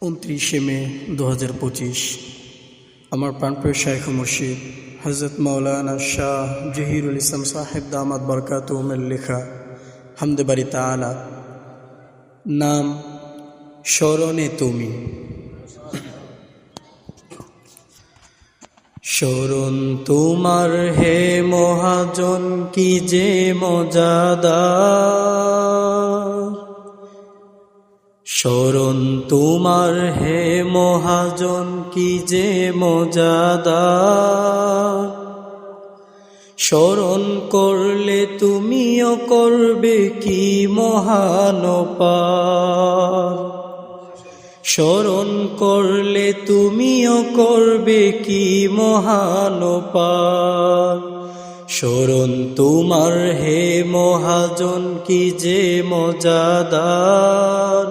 29 মে 2025 আমার প্রাণপ্রিয় শাইখ মুর্শিদ হযরত মাওলানা শাহ জহিরুল ইসলাম সাহেব দামাত বরকাতুহুমের লেখা হামদে বারি তাআলা। নাম স্মরণে তুমি। স্মরণ তোমার হে মহাজন কি যে মজাদার, স্মরণ তোমার হে মহাজন কি যে মজাদার। স্মরণ করলে তুমিও করবে কি মহান পার, স্মরণ করলে তুমিও করবে কি মহান পার। স্মরণ তোমার হে মহাজন কি যে মজাদার,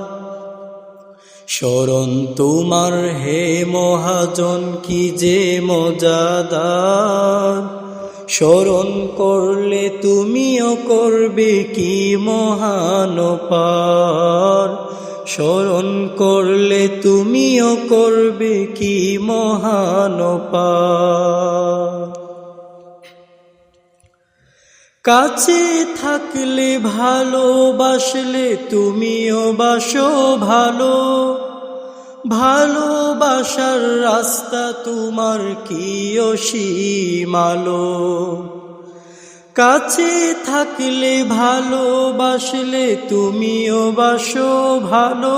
স্মরণ তোমার হে মহাজন কি যে মজাদার। স্মরণ করলে তুমিও করবে কি মহান পার, স্মরণ করলে তুমিও করবে কি মহান পার। কাছে থাকলে ভালোবাসলে তুমিও বাসো ভালো, ভালোবাসার রাস্তা তোমার কি অসীমালো। কাছে থাকলে ভালোবাসলে তুমিও বাসো ভালো,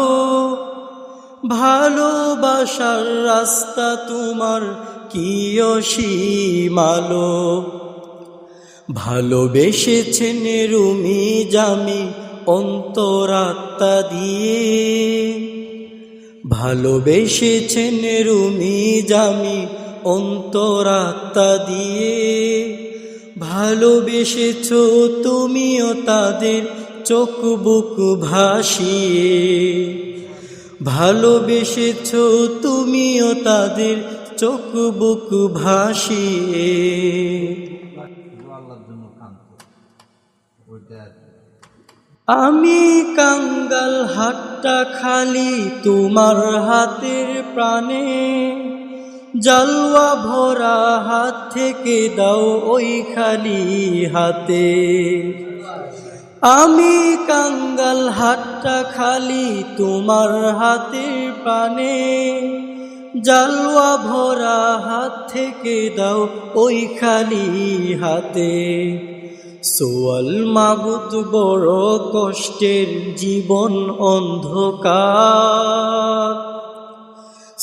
ভালোবাসার রাস্তা তোমার কি অসীমালো। ভালোবেসেছেন রুমি জামি অন্তরাত্মা দিয়ে, ভালোবেসেছেন রুমি জামি অন্তরাত্মা দিয়ে। ভালোবেসেছ তুমিও তাদের চোখ বুক ভাসিয়ে, ভালোবেসেছ তুমিও তাদের চোখ বুক ভাসিয়ে। আমি কাঙ্গাল হাতটা খালি তোমার হাতের প্রাণে, জালওয়া ভরা হাত থেকে দাও ওই খালি হাতে। আমি কাঙ্গাল হাতটা খালি তোমার হাতের প্রাণে, জালওয়া ভরা হাত থেকে দাও ওই খালি হাতে। সোয়াল মাবুদ বড় কষ্টের জীবন অন্ধকার,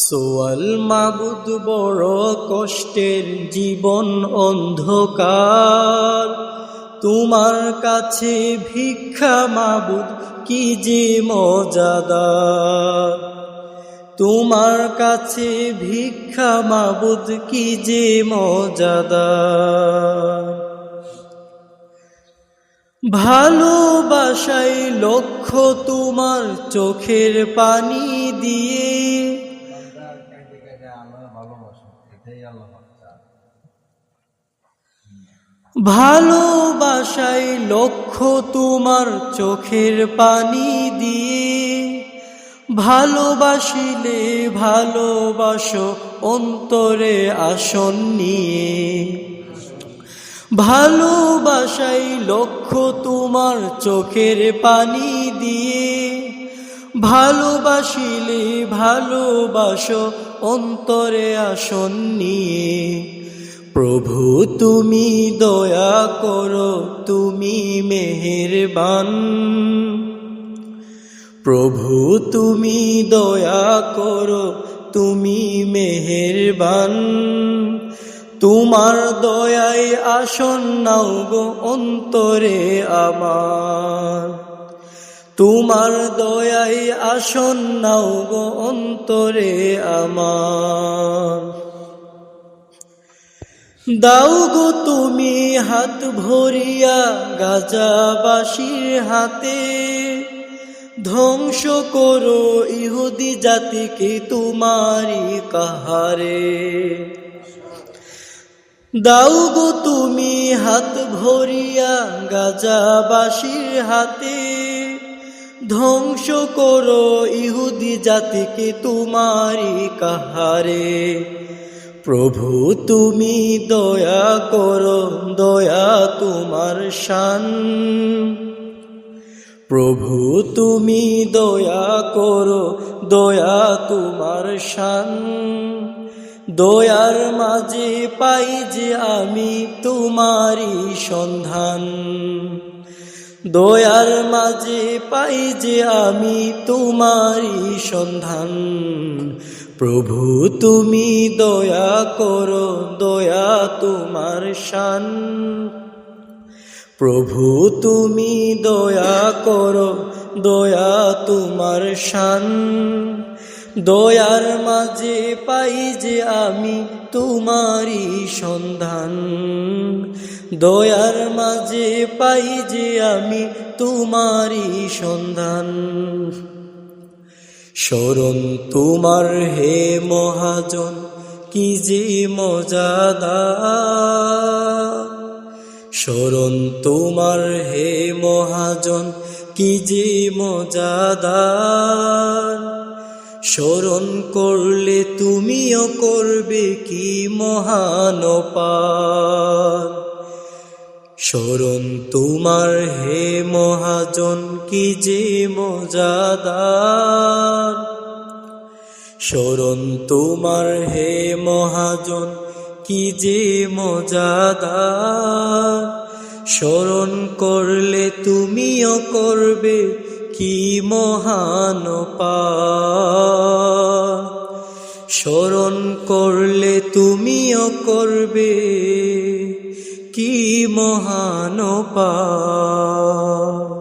সোয়াল মাবুদ বড় কষ্টের জীবন অন্ধকার। তোমার কাছে ভিক্ষা মাবুদ কি যে মজাদার, তোমার কাছে ভিক্ষা মাবুদ কি যে মজাদার। ভালোবাসাই লক্ষ্য তোমার চোখের পানি দিয়ে, ভালোবাসাই লক্ষ্য তোমার চোখের পানি দিয়ে। ভালোবাসিলে ভালোবাসো অন্তরে আসন নিয়ে, ভালোবাসাই লক্ষ্য তোমার চোখের পানি দিয়ে। ভালোবাসিলে ভালোবাসো অন্তরে আসন নিয়ে। প্রভু তুমি দয়া করো তুমি মেহেরবান, প্রভু তুমি দয়া করো তুমি মেহেরবান। তোমার দয়ায় আসন নাও গো অন্তরে আমার, তোমার দয়ায় আসন নাও গো অন্তরে আমার। দাও গো তুমি হাত ভরিয়া গাজাবাসীর হাতে, ধ্বংস করো ইহুদি জাতিকে তোমারি কাহারে। দাও গো তুমি হাত ভরিয়া গাজাবাসীর হাতে, ধ্বংস করো ইহুদি জাতিকে তোমারি কাহারে। প্রভু তুমি দয়া করো, দয়া তোমার শান। প্রভু তুমি দয়া করো, দয়া তোমার শান। দয়ার মাঝে পাই যে আমি তোমারি সন্ধান। দয়ার মাঝে পাই যে আমি তোমারি সন্ধান। প্রভু তুমি দয়া করো, দয়া তোমার শান। প্রভু তুমি দয়া করো, দয়া তোমার শান। দয়ার মাঝে পাই যে আমি তোমারি সন্ধান। দয়ার মাঝে পাই যে আমি তোমারি সন্ধান। শরণ তোমার হে মহাজন কি যে মজাদার। শরণ তোমার হে মহাজন কি যে মজাদার। শরণ করলে তুমিও করবে কি মহান পার। শরণ তোমার হে মহাজন কি যে মজাদার। শরণ তোমার হে মহাজন কি যে মজাদার। শরণ করলে তুমিও করবে কি মহান পার। শরণ করলে তুমিও করবে কি মহান পার।